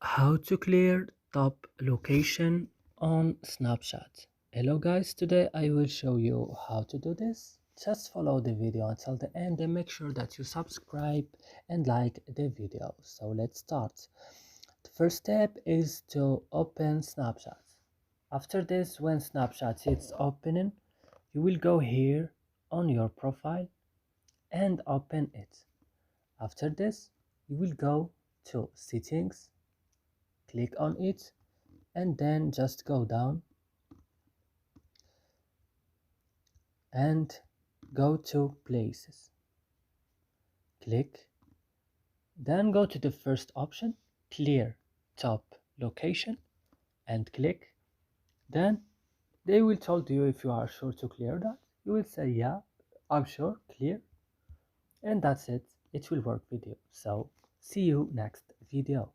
How to clear top location on Snapchat. Hello guys, today I will show you how to do this. Just follow the video until the end and make sure that you subscribe and like the video. So let's start. The first step is to open Snapchat. After this, when Snapchat is opening, you will go here on your profile and open it. After this, you will go to settings, click on it, and then just go down and go to places, click, then go to the first option, clear top location, and click. Then they will tell you if you are sure to clear that. You will say yeah, I'm sure, clear, and that's it. It will work with you. So see you next video.